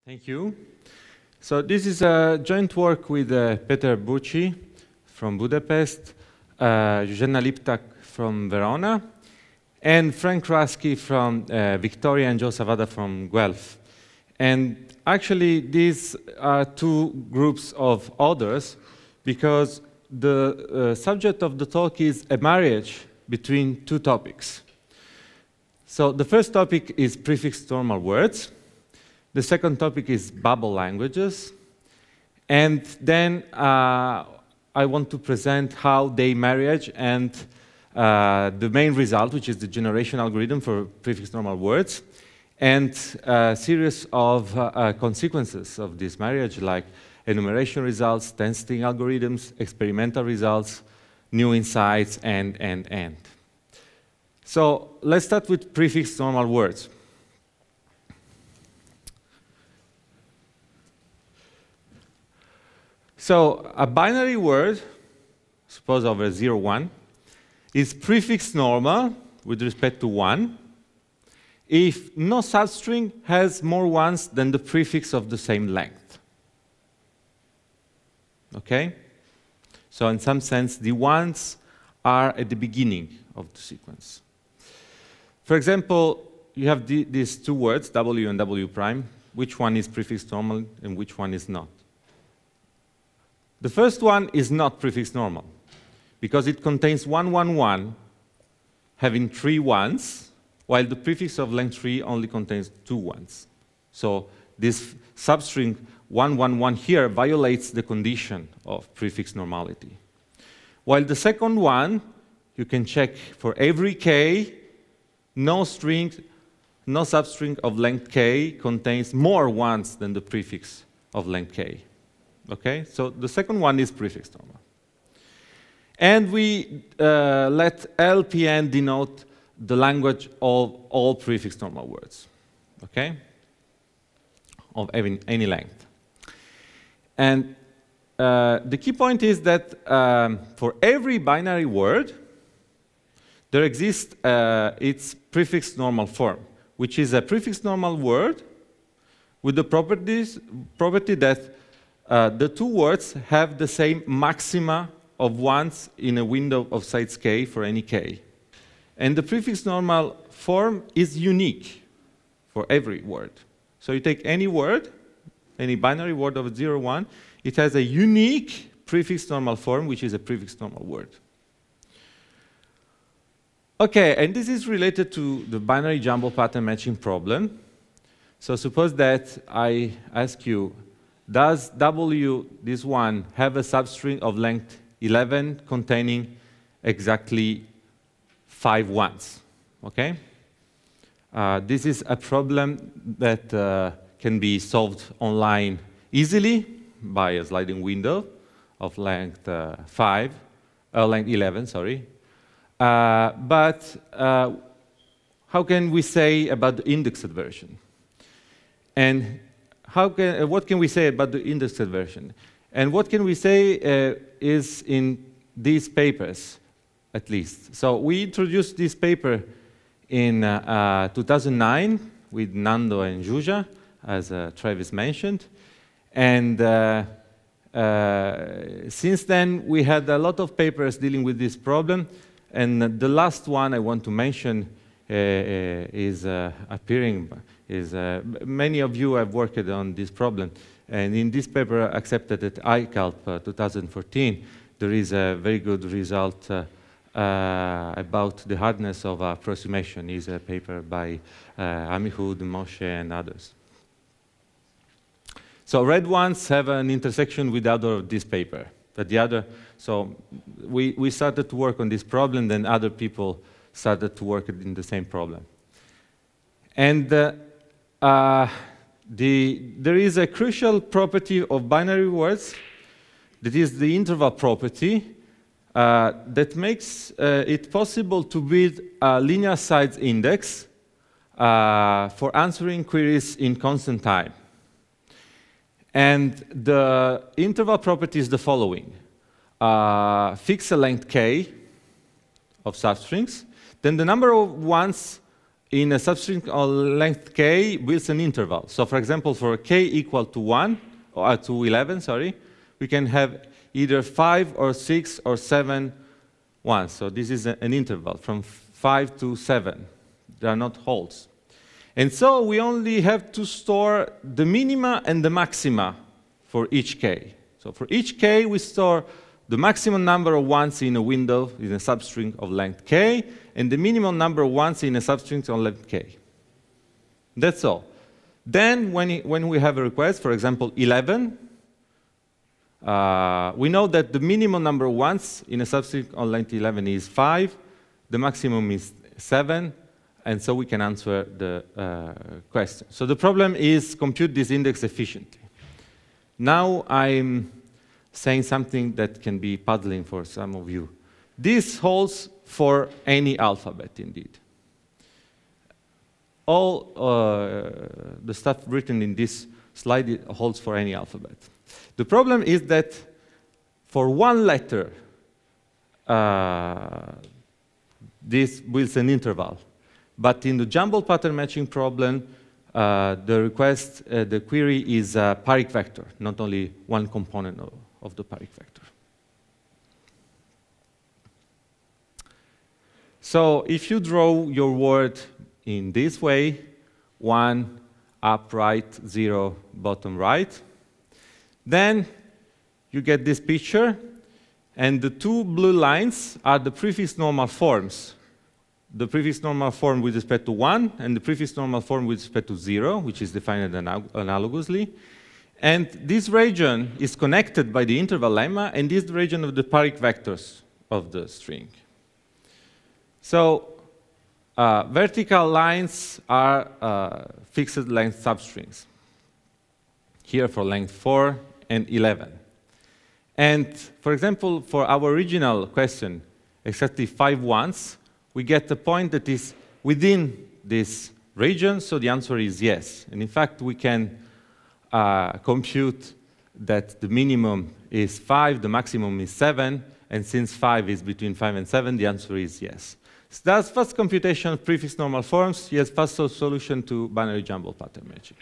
Thank you. So this is a joint work with Peter Bucci from Budapest, Zuzanna Liptak from Verona, and Frank Rasky from Victoria and Joe Savada from Guelph. And actually, these are two groups of authors because the subject of the talk is a marriage between two topics. So the first topic is prefix normal words. The second topic is bubble languages. And then I want to present how they marriage and the main result, which is the generation algorithm for prefix normal words, and a series of consequences of this marriage, like enumeration results, testing algorithms, experimental results, new insights, and. So let's start with prefix normal words. So a binary word, suppose over 0, 1, is prefix normal with respect to 1 if no substring has more ones than the prefix of the same length. Okay? So in some sense, the ones are at the beginning of the sequence. For example, you have these two words, W and W prime. Which one is prefix normal and which one is not? The first one is not prefix normal because it contains 1, 1, 1, having 3 ones, while the prefix of length 3 only contains 2 ones. So this substring 1, 1, 1 here violates the condition of prefix normality. While the second one, you can check for every k, no substring of length k contains more ones than the prefix of length k. Okay, so the second one is prefix normal. And we let LPN denote the language of all prefix normal words, okay, of any length. And the key point is that for every binary word, there exists its prefix normal form, which is a prefix normal word with the property that the two words have the same maxima of ones in a window of size k for any k. And the prefix normal form is unique for every word. So you take any word, any binary word of 0, 1, it has a unique prefix normal form, which is a prefix normal word. Okay, and this is related to the binary jumble pattern matching problem. So suppose that I ask you, does W, this one, have a substring of length 11 containing exactly 5 ones? Okay? This is a problem that can be solved online easily by a sliding window of length length 11, sorry. But how can we say about the indexed version? And what can we say about the indexed version? And what can we say is in these papers, at least. So we introduced this paper in 2009 with Nando and Zuzia, as Travis mentioned. And since then, we had a lot of papers dealing with this problem. And the last one I want to mention is appearing. Many of you have worked on this problem, and in this paper accepted at ICALP 2014, there is a very good result about the hardness of approximation. It's a paper by Amihud, Moshe, and others. So red ones have an intersection with the other of this paper. But the other, so we started to work on this problem, then other people started to work in the same problem. And there is a crucial property of binary words, that is the interval property, that makes it possible to build a linear size index for answering queries in constant time. And the interval property is the following. Fix a length k of substrings, then the number of ones in a substring of length k builds an interval. So for example, for k equal to 1, or to 11, sorry, we can have either 5 or 6 or 7 ones. So this is an interval from 5 to 7. They are not wholes. And so we only have to store the minima and the maxima for each k. So for each k, we store the maximum number of ones in a window in a substring of length k, and the minimum number of ones in a substring of length k. That's all. Then when we have a request, for example, 11, we know that the minimum number of ones in a substring of length 11 is 5, the maximum is 7, and so we can answer the question. So the problem is compute this index efficiently. Now I'm saying something that can be puzzling for some of you. This holds for any alphabet, indeed. All the stuff written in this slide holds for any alphabet. The problem is that for one letter, this builds an interval. But in the jumble pattern matching problem, the query is a Parik vector, not only one component of the Parik vector. So if you draw your word in this way, 1, up, right, 0, bottom, right, then you get this picture, and the two blue lines are the prefix normal forms. The prefix normal form with respect to 1, and the prefix normal form with respect to 0, which is defined analogously. And this region is connected by the interval lemma, and this is the region of the Parik vectors of the string. So vertical lines are fixed length substrings, here for length 4 and 11. And for example, for our original question, exactly 5 ones, we get a point that is within this region, so the answer is yes. And in fact, we can compute that the minimum is 5, the maximum is 7, and since 5 is between 5 and 7, the answer is yes. So that's first computation of prefix normal forms. Yes, first solution to binary jumble pattern matching.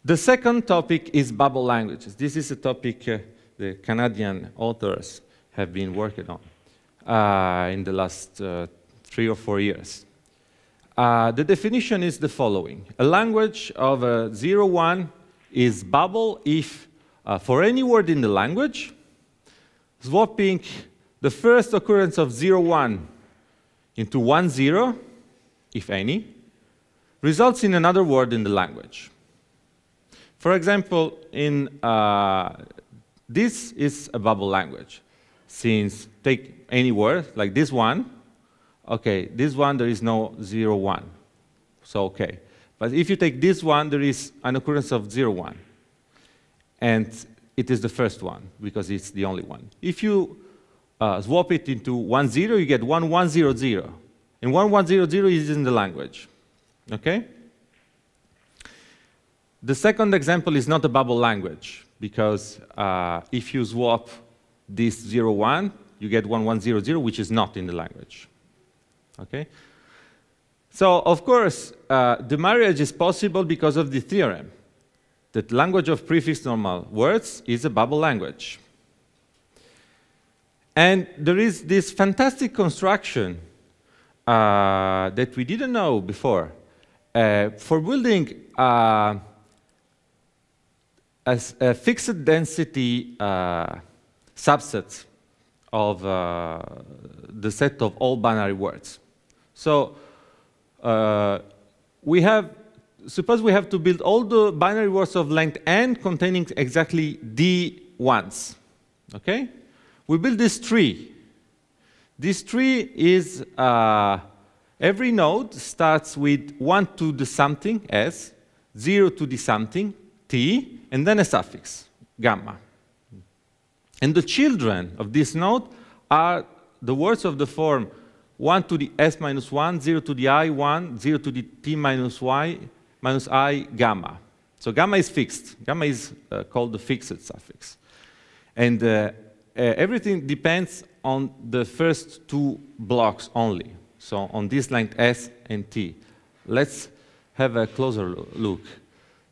The second topic is bubble languages. This is a topic the Canadian authors have been working on in the last 3 or 4 years. The definition is the following. A language of 0, 1 is bubble if, for any word in the language, swapping the first occurrence of 0, 1 into 1, 0, if any, results in another word in the language. For example, this is a bubble language. Since take any word, like this one, okay, this one there is no 0, 1, so okay. But if you take this one, there is an occurrence of 0, 1. And it is the first one, because it's the only one. If you swap it into 1, 0, you get 1, 1, 0, 0. And 1, 1, 0, 0 is in the language, okay? The second example is not a bubble language, because if you swap this 0, 1, you get 1, 1, 0, 0, which is not in the language. Okay? So, of course, the marriage is possible because of the theorem that language of prefix normal words is a bubble language. And there is this fantastic construction that we didn't know before for building a fixed density subset of the set of all binary words. So suppose we have to build all the binary words of length n containing exactly d ones. Okay? We build this tree. This tree is, every node starts with 1 to the something, s, 0 to the something, t, and then a suffix, gamma. And the children of this node are the words of the form 1 to the s minus 1, 0 to the I, 1, 0 to the t minus y, minus I, gamma. So gamma is fixed. Gamma is called the fixed suffix. And everything depends on the first two blocks only. so on this length S and T. Let's have a closer look.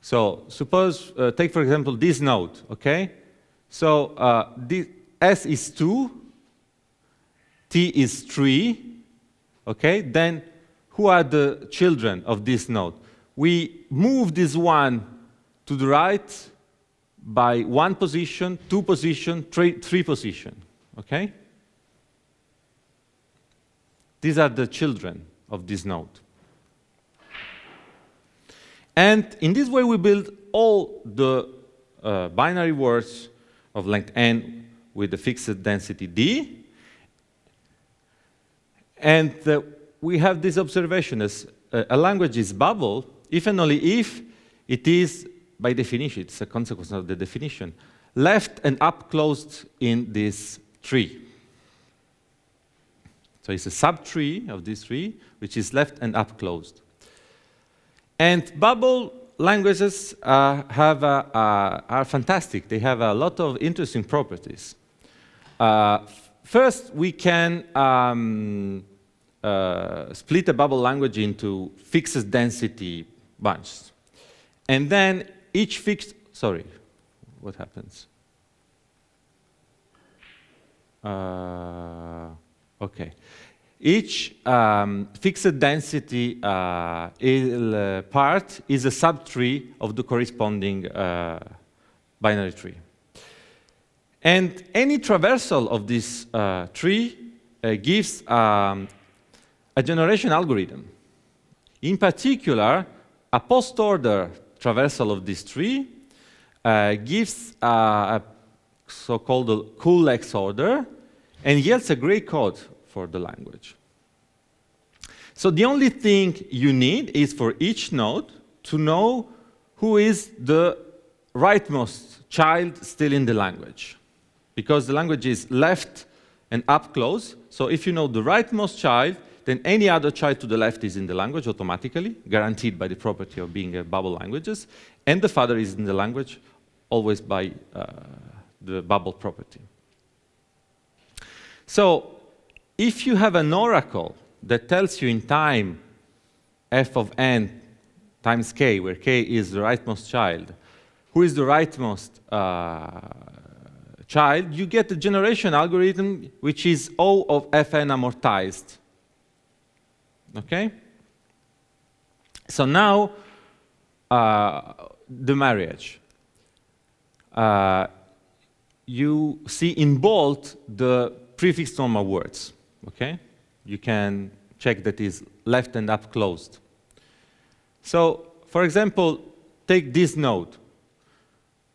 So suppose, take for example this node, okay? So this S is 2, T is 3, okay? Then who are the children of this node? We move this one to the right by 1 position, 2 position, 3 position, okay? These are the children of this node. And in this way, we build all the binary words of length n with the fixed density d. And we have this observation as a language is bubble if and only if it is, by definition, it's a consequence of the definition, left and up closed in this tree. So it's a subtree of this tree, which is left and up closed. And bubble languages are fantastic. They have a lot of interesting properties. First, we can split a bubble language into fixed density bunches. And then each fixed, sorry, what happens? Okay. Each fixed density part is a subtree of the corresponding binary tree. And any traversal of this tree gives a generation algorithm. In particular, a post-order traversal of this tree gives a so-called cool-X order and yields a gray code for the language. So the only thing you need is for each node to know who is the rightmost child still in the language. Because the language is left and up close, so if you know the rightmost child, then any other child to the left is in the language automatically, guaranteed by the property of being bubble languages, and the father is in the language always by the bubble property. So if you have an oracle that tells you in time f of n times k, where k is the rightmost child, who is the rightmost child, you get a generation algorithm which is O of fn amortized. Okay? So now, the marriage. You see in bold the prefix normal words. Okay? You can check that is left and up closed. So, for example, take this node.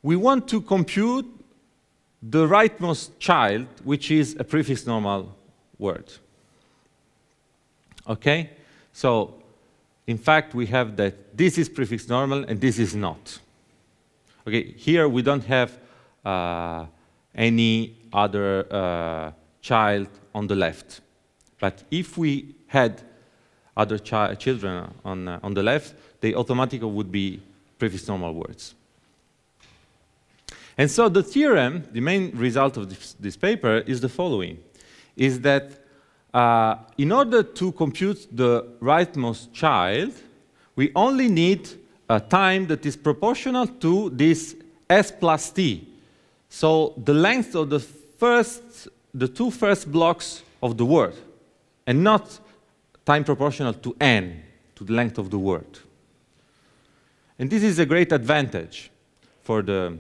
We want to compute the rightmost child, which is a prefix normal word. Okay? So, in fact, we have that this is prefix normal and this is not. Okay, here we don't have any other child on the left. But if we had other children on the left, they automatically would be prefix normal words. And so the theorem, the main result of this paper is the following, is that in order to compute the rightmost child, we only need a time that is proportional to this s plus t. So the length of the two first blocks of the word, and not time proportional to n, to the length of the word. And this is a great advantage for the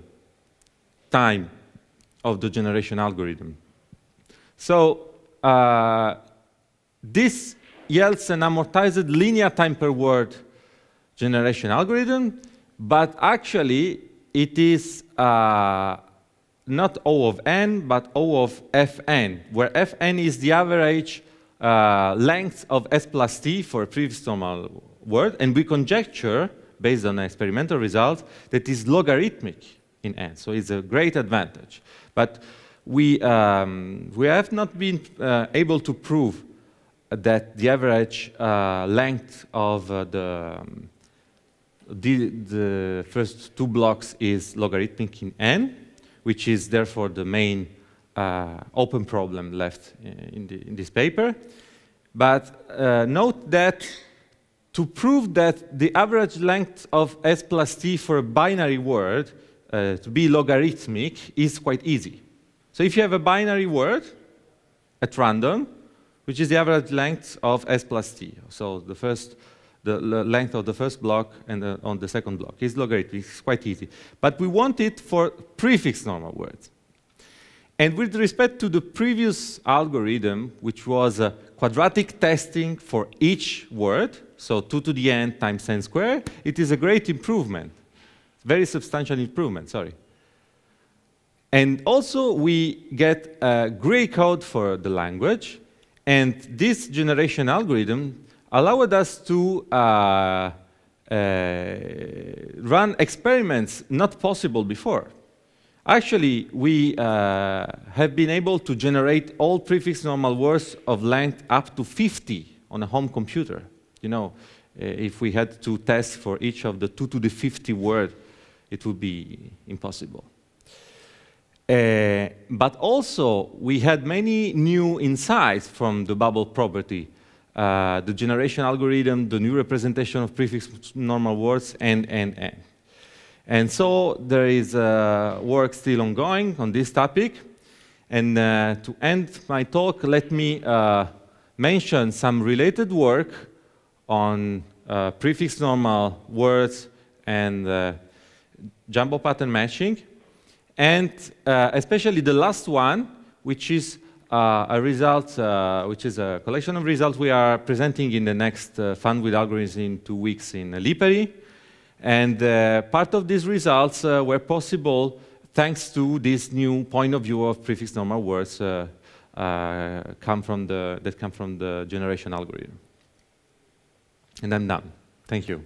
time of the generation algorithm. So this yields an amortized linear time per word generation algorithm, but actually it is not O of n, but O of fn, where fn is the average length of s plus t for a prefix normal word, and we conjecture, based on experimental results, that is logarithmic in n, so it's a great advantage. But we have not been able to prove that the average length of the first two blocks is logarithmic in n, which is therefore the main open problem left in this paper. But note that to prove that the average length of s plus t for a binary word to be logarithmic is quite easy. So if you have a binary word at random, which is the average length of s plus t, so the length of the first block and on the second block is logarithmic. It's quite easy. But we want it for prefix normal words. And with respect to the previous algorithm, which was quadratic testing for each word, so 2 to the n times n squared, it is a great improvement. Very substantial improvement, sorry. And also, we get a gray code for the language. And this generation algorithm allowed us to run experiments not possible before. Actually, we have been able to generate all prefix normal words of length up to 50 on a home computer. You know, if we had to test for each of the 2 to the 50 word, it would be impossible. But also, we had many new insights from the bubble property, the generation algorithm, the new representation of prefix normal words, and. And so there is work still ongoing on this topic. And to end my talk, let me mention some related work on prefix normal words and jumble pattern matching. And especially the last one, which is a result, which is a collection of results we are presenting in the next Fun with Algorithms in 2 weeks in Lipari. And part of these results were possible thanks to this new point of view of prefix normal words that come from the generation algorithm. And I'm done. Thank you.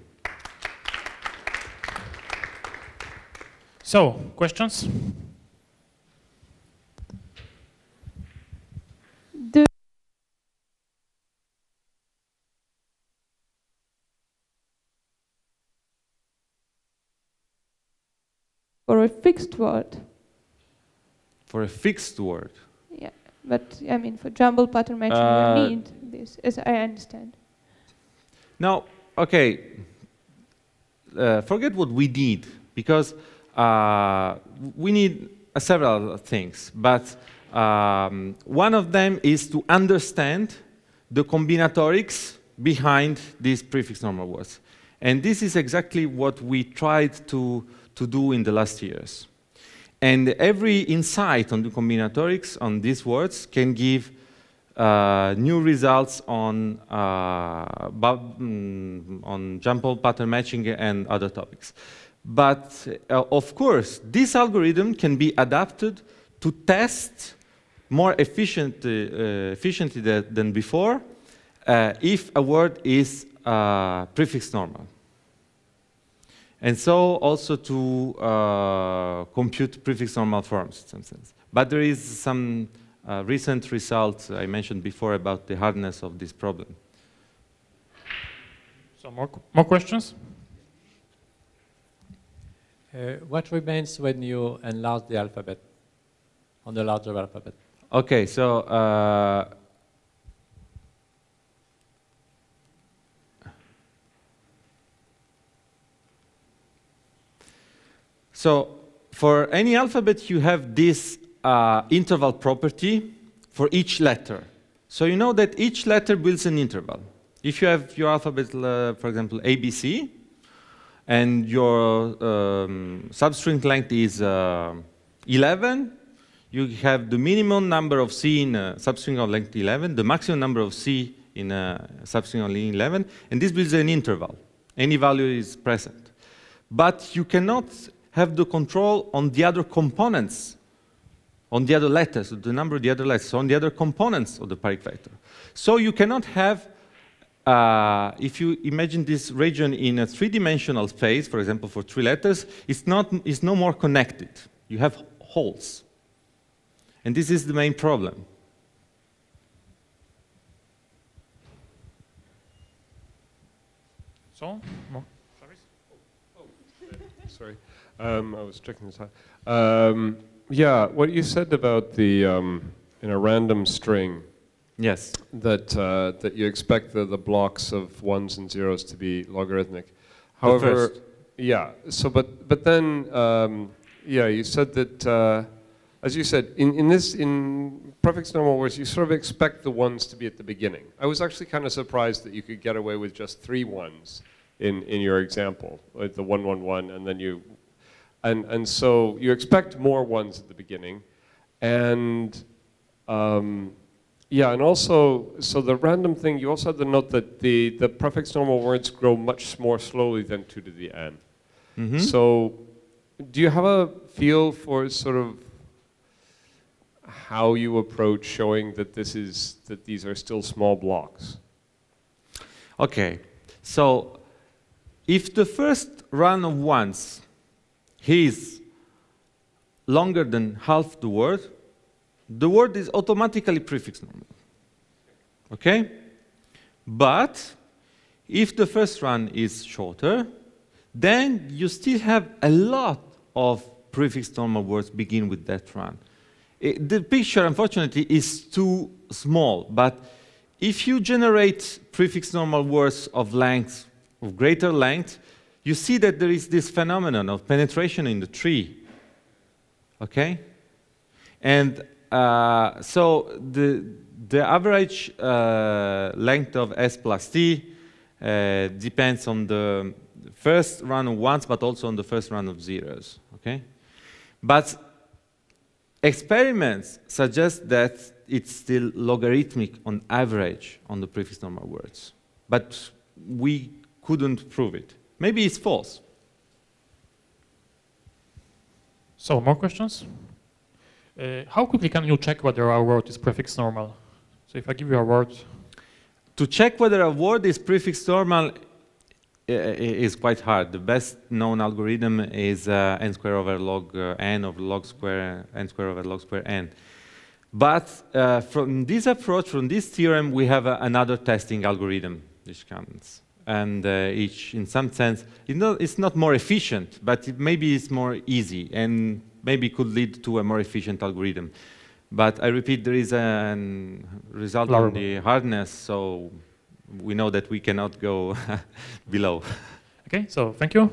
So, questions? For a fixed word. For a fixed word? Yeah, but I mean, for jumble pattern matching, you need this, as I understand. Now, okay, forget what we need, because we need several things, but one of them is to understand the combinatorics behind these prefix normal words. And this is exactly what we tried to do in the last years. And every insight on the combinatorics on these words can give new results on jumble pattern matching and other topics. But of course, this algorithm can be adapted to test more efficiently than before if a word is prefix normal. And so also to compute prefix normal forms in some sense. But there is some recent results I mentioned before about the hardness of this problem. So more questions? What remains when you enlarge the alphabet on the larger alphabet? Okay, so for any alphabet, you have this interval property for each letter. So you know that each letter builds an interval. If you have your alphabet, for example, ABC, and your substring length is 11, you have the minimum number of C in substring of length 11, the maximum number of C in substring of length 11, and this builds an interval. Any value is present. But you cannot have the control on the other components, on the other letters, the number of the other letters, on the other components of the Pareto vector. So you cannot have, if you imagine this region in a three-dimensional space, for example, for 3 letters, it's no more connected. You have holes. And this is the main problem. So, more. Sorry, I was checking this out. Yeah, what you said about the in a random string, Yes. that that you expect the blocks of ones and zeros to be logarithmic. However, yeah. So, but then, yeah, you said that, as you said, in prefix normal words, you sort of expect the ones to be at the beginning. I was actually kind of surprised that you could get away with just 3 ones in your example, like the 1, 1, 1, and then you, and so you expect more ones at the beginning, and. Yeah, and also, so the random thing, you also had the note that the prefix normal words grow much more slowly than 2 to the n. Mm-hmm. So, do you have a feel for sort of how you approach showing that these are still small blocks? Okay, so if the first run of ones is longer than half the word is automatically prefix normal. Okay? But if the first run is shorter, then you still have a lot of prefix normal words begin with that run. The picture, unfortunately, is too small, but if you generate prefix normal words of length, of greater length, you see that there is this phenomenon of penetration in the tree. Okay? And so the average length of S plus T depends on the first run of ones, but also on the first run of zeros. Okay, but experiments suggest that it's still logarithmic on average on the prefix normal words, but we couldn't prove it. Maybe it's false. So, more questions? How quickly can you check whether a word is prefix normal? So if I give you a word... To check whether a word is prefix normal is quite hard. The best known algorithm is n square over log n over log square, n square over log square n. But from this approach, from this theorem, we have another testing algorithm which comes. And each, in some sense, it's not more efficient, but maybe it's more easy, and maybe could lead to a more efficient algorithm. But I repeat, there is a result on the hardness, so we know that we cannot go below. Okay, so thank you.